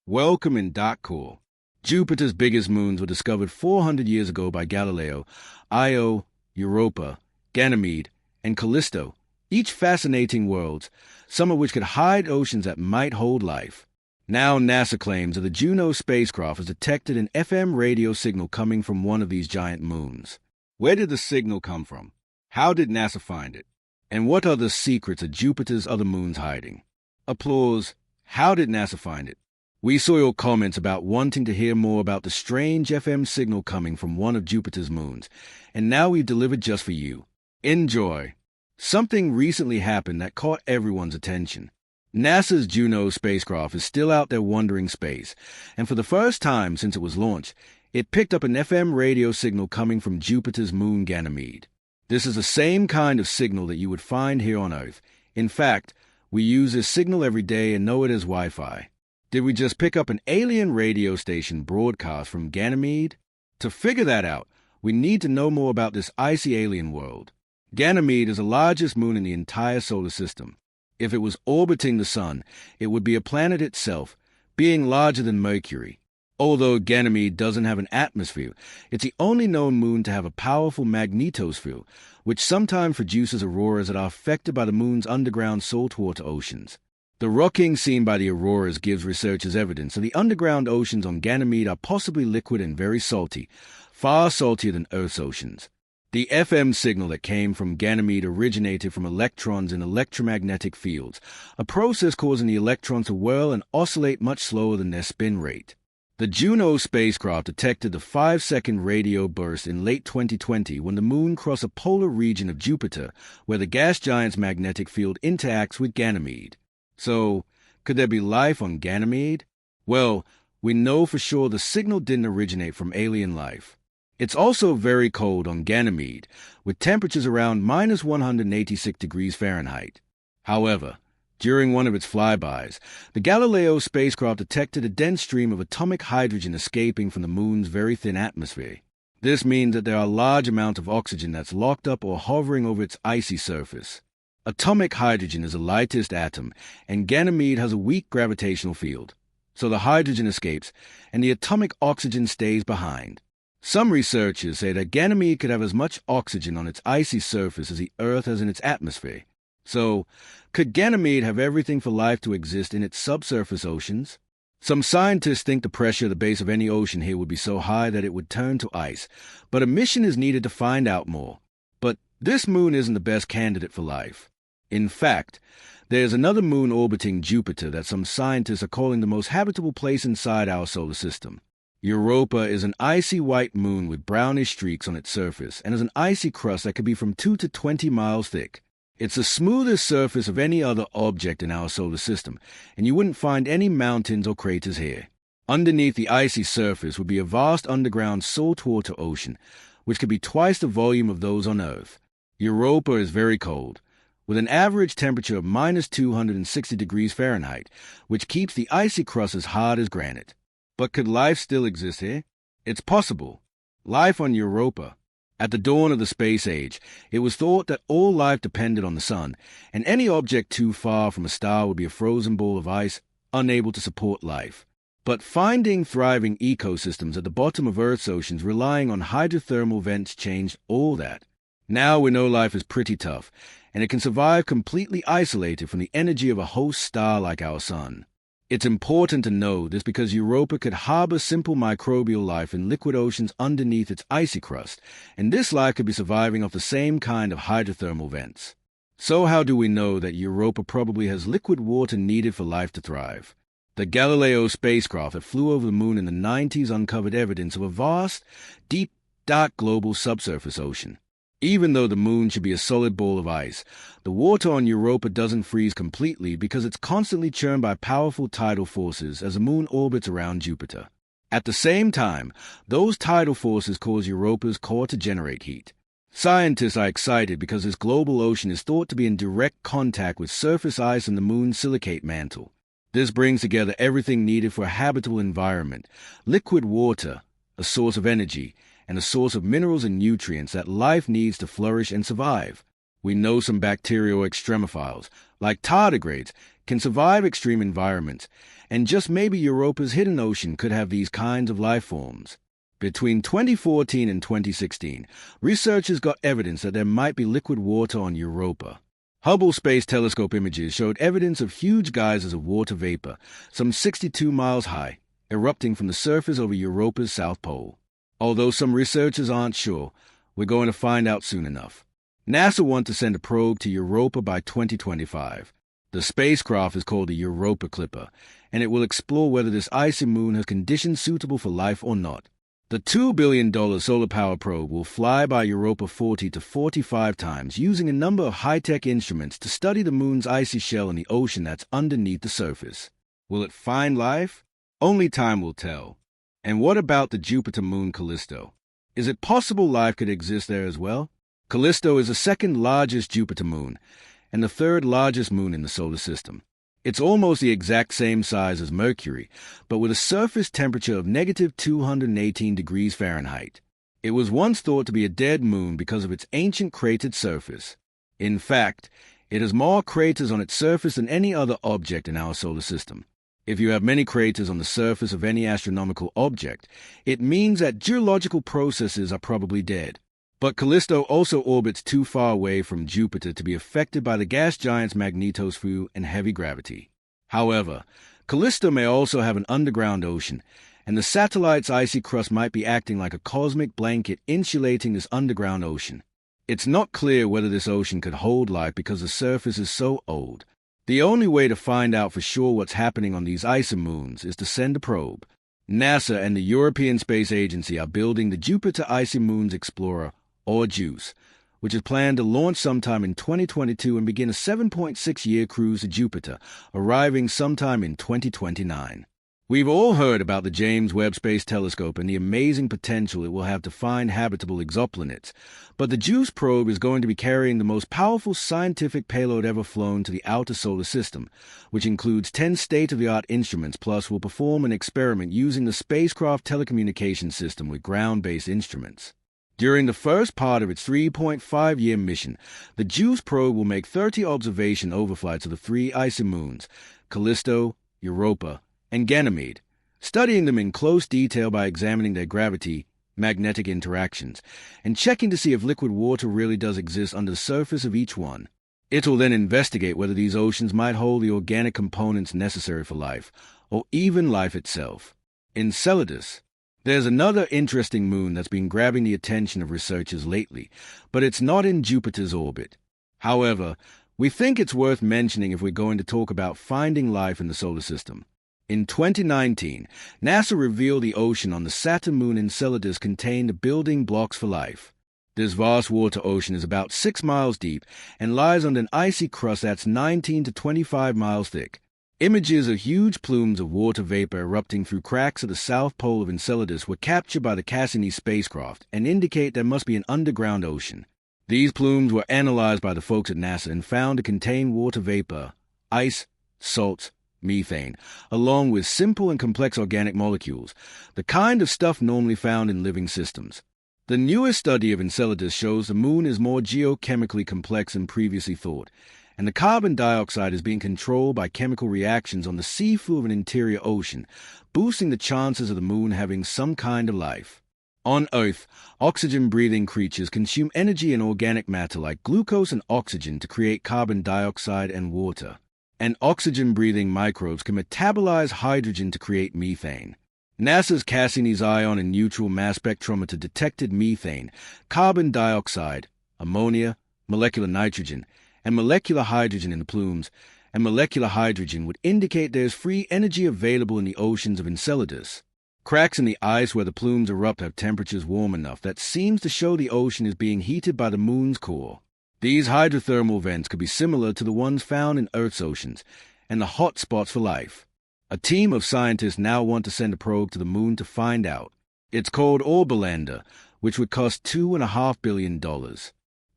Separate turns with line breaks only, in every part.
Welcome in Core. Jupiter's biggest moons were discovered 400 years ago by Galileo, Io, Europa, Ganymede, and Callisto, each fascinating worlds, some of which could hide oceans that might hold life. Now NASA claims that the Juno spacecraft has detected an FM radio signal coming from one of these giant moons. Where did the signal come from? How did NASA find it? And what are the secrets of Jupiter's other moons hiding? Applause. How did NASA find it? We saw your comments about wanting to hear more about the strange FM signal coming from one of Jupiter's moons, and now we've delivered just for you. Enjoy. Something recently happened that caught everyone's attention. NASA's Juno spacecraft is still out there wandering space, and for the first time since it was launched, it picked up an FM radio signal coming from Jupiter's moon Ganymede. This is the same kind of signal that you would find here on Earth. In fact, we use this signal every day and know it as Wi-Fi. Did we just pick up an alien radio station broadcast from Ganymede? To figure that out, we need to know more about this icy alien world. Ganymede is the largest moon in the entire solar system. If it was orbiting the Sun, it would be a planet itself, being larger than Mercury. Although Ganymede doesn't have an atmosphere, it's the only known moon to have a powerful magnetosphere, which sometimes produces auroras that are affected by the moon's underground saltwater oceans. The rocking seen by the auroras gives researchers evidence that the underground oceans on Ganymede are possibly liquid and very salty, far saltier than Earth's oceans. The FM signal that came from Ganymede originated from electrons in electromagnetic fields, a process causing the electrons to whirl and oscillate much slower than their spin rate. The Juno spacecraft detected the 5-second radio burst in late 2020 when the moon crossed a polar region of Jupiter where the gas giant's magnetic field interacts with Ganymede. So, could there be life on Ganymede? Well, we know for sure the signal didn't originate from alien life. It's also very cold on Ganymede, with temperatures around minus 186 degrees Fahrenheit. However, during one of its flybys, the Galileo spacecraft detected a dense stream of atomic hydrogen escaping from the moon's very thin atmosphere. This means that there are large amounts of oxygen that's locked up or hovering over its icy surface. Atomic hydrogen is the lightest atom, and Ganymede has a weak gravitational field. So the hydrogen escapes, and the atomic oxygen stays behind. Some researchers say that Ganymede could have as much oxygen on its icy surface as the Earth has in its atmosphere. So, could Ganymede have everything for life to exist in its subsurface oceans? Some scientists think the pressure at the base of any ocean here would be so high that it would turn to ice, but a mission is needed to find out more. But this moon isn't the best candidate for life. In fact, there's another moon orbiting Jupiter that some scientists are calling the most habitable place inside our solar system. Europa is an icy white moon with brownish streaks on its surface and has an icy crust that could be from 2 to 20 miles thick. It's the smoothest surface of any other object in our solar system, and you wouldn't find any mountains or craters here. Underneath the icy surface would be a vast underground saltwater ocean, which could be twice the volume of those on Earth. Europa is very cold, with an average temperature of minus 260 degrees Fahrenheit, which keeps the icy crust as hard as granite. But could life still exist here? It's possible. Life on Europa. At the dawn of the space age, it was thought that all life depended on the sun, and any object too far from a star would be a frozen ball of ice, unable to support life. But finding thriving ecosystems at the bottom of Earth's oceans relying on hydrothermal vents changed all that. Now we know life is pretty tough, and it can survive completely isolated from the energy of a host star like our sun. It's important to know this because Europa could harbor simple microbial life in liquid oceans underneath its icy crust, and this life could be surviving off the same kind of hydrothermal vents. So how do we know that Europa probably has liquid water needed for life to thrive? The Galileo spacecraft that flew over the moon in the 90s uncovered evidence of a vast, deep, dark global subsurface ocean. Even though the moon should be a solid ball of ice, the water on Europa doesn't freeze completely because it's constantly churned by powerful tidal forces as the moon orbits around Jupiter. At the same time, those tidal forces cause Europa's core to generate heat. Scientists are excited because this global ocean is thought to be in direct contact with surface ice and the moon's silicate mantle. This brings together everything needed for a habitable environment: liquid water, a source of energy, and a source of minerals and nutrients that life needs to flourish and survive. We know some bacterial extremophiles, like tardigrades, can survive extreme environments, and just maybe Europa's hidden ocean could have these kinds of life forms. Between 2014 and 2016, researchers got evidence that there might be liquid water on Europa. Hubble Space Telescope images showed evidence of huge geysers of water vapor, some 62 miles high, erupting from the surface over Europa's south pole. Although some researchers aren't sure, we're going to find out soon enough. NASA wants to send a probe to Europa by 2025. The spacecraft is called the Europa Clipper, and it will explore whether this icy moon has conditions suitable for life or not. The $2 billion solar power probe will fly by Europa 40 to 45 times using a number of high-tech instruments to study the moon's icy shell in the ocean that's underneath the surface. Will it find life? Only time will tell. And what about the Jupiter moon Callisto? Is it possible life could exist there as well? Callisto is the second largest Jupiter moon and the third largest moon in the solar system. It's almost the exact same size as Mercury, but with a surface temperature of negative 218 degrees Fahrenheit. It was once thought to be a dead moon because of its ancient cratered surface. In fact, it has more craters on its surface than any other object in our solar system. If you have many craters on the surface of any astronomical object, it means that geological processes are probably dead. But Callisto also orbits too far away from Jupiter to be affected by the gas giant's magnetosphere and heavy gravity. However, Callisto may also have an underground ocean, and the satellite's icy crust might be acting like a cosmic blanket insulating this underground ocean. It's not clear whether this ocean could hold life because the surface is so old. The only way to find out for sure what's happening on these icy moons is to send a probe. NASA and the European Space Agency are building the Jupiter Icy Moons Explorer, or JUICE, which is planned to launch sometime in 2022 and begin a 7.6-year cruise to Jupiter, arriving sometime in 2029. We've all heard about the James Webb Space Telescope and the amazing potential it will have to find habitable exoplanets, but the JUICE probe is going to be carrying the most powerful scientific payload ever flown to the outer solar system, which includes 10 state-of-the-art instruments, plus will perform an experiment using the spacecraft telecommunication system with ground-based instruments. During the first part of its 3.5-year mission, the JUICE probe will make 30 observation overflights of the three icy moons, Callisto, Europa, and Ganymede, studying them in close detail by examining their gravity, magnetic interactions, and checking to see if liquid water really does exist under the surface of each one. It will then investigate whether these oceans might hold the organic components necessary for life, or even life itself. Enceladus. There's another interesting moon that's been grabbing the attention of researchers lately, but it's not in Jupiter's orbit. However, we think it's worth mentioning if we're going to talk about finding life in the solar system. In 2019, NASA revealed the ocean on the Saturn moon Enceladus contained the building blocks for life. This vast water ocean is about 6 miles deep and lies under an icy crust that's 19 to 25 miles thick. Images of huge plumes of water vapor erupting through cracks at the south pole of Enceladus were captured by the Cassini spacecraft and indicate there must be an underground ocean. These plumes were analyzed by the folks at NASA and found to contain water vapor, ice, salts, methane, along with simple and complex organic molecules, the kind of stuff normally found in living systems. The newest study of Enceladus shows the moon is more geochemically complex than previously thought, and the carbon dioxide is being controlled by chemical reactions on the seafloor of an interior ocean, boosting the chances of the moon having some kind of life. On Earth, oxygen-breathing creatures consume energy and organic matter like glucose and oxygen to create carbon dioxide and water. And oxygen-breathing microbes can metabolize hydrogen to create methane. NASA's Cassini's ion and neutral mass spectrometer detected methane, carbon dioxide, ammonia, molecular nitrogen, and molecular hydrogen in the plumes, and molecular hydrogen would indicate there's free energy available in the oceans of Enceladus. Cracks in the ice where the plumes erupt have temperatures warm enough that seems to show the ocean is being heated by the moon's core. These hydrothermal vents could be similar to the ones found in Earth's oceans, and the hot spots for life. A team of scientists now want to send a probe to the moon to find out. It's called Orbolander, which would cost $2.5 billion.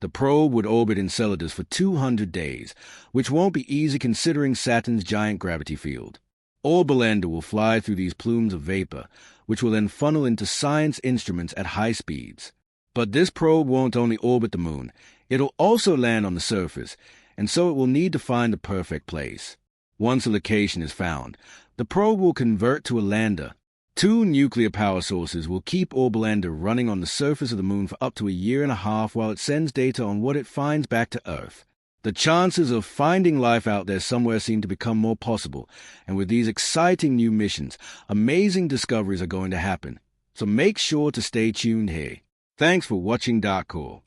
The probe would orbit Enceladus for 200 days, which won't be easy considering Saturn's giant gravity field. Orbolander will fly through these plumes of vapor, which will then funnel into science instruments at high speeds. But this probe won't only orbit the moon, it'll also land on the surface, and so it will need to find the perfect place. Once a location is found, the probe will convert to a lander. 2 nuclear power sources will keep Orblander running on the surface of the moon for up to a year and a half while it sends data on what it finds back to Earth. The chances of finding life out there somewhere seem to become more possible, and with these exciting new missions, amazing discoveries are going to happen. So make sure to stay tuned here. Thanks for watching Dark Core.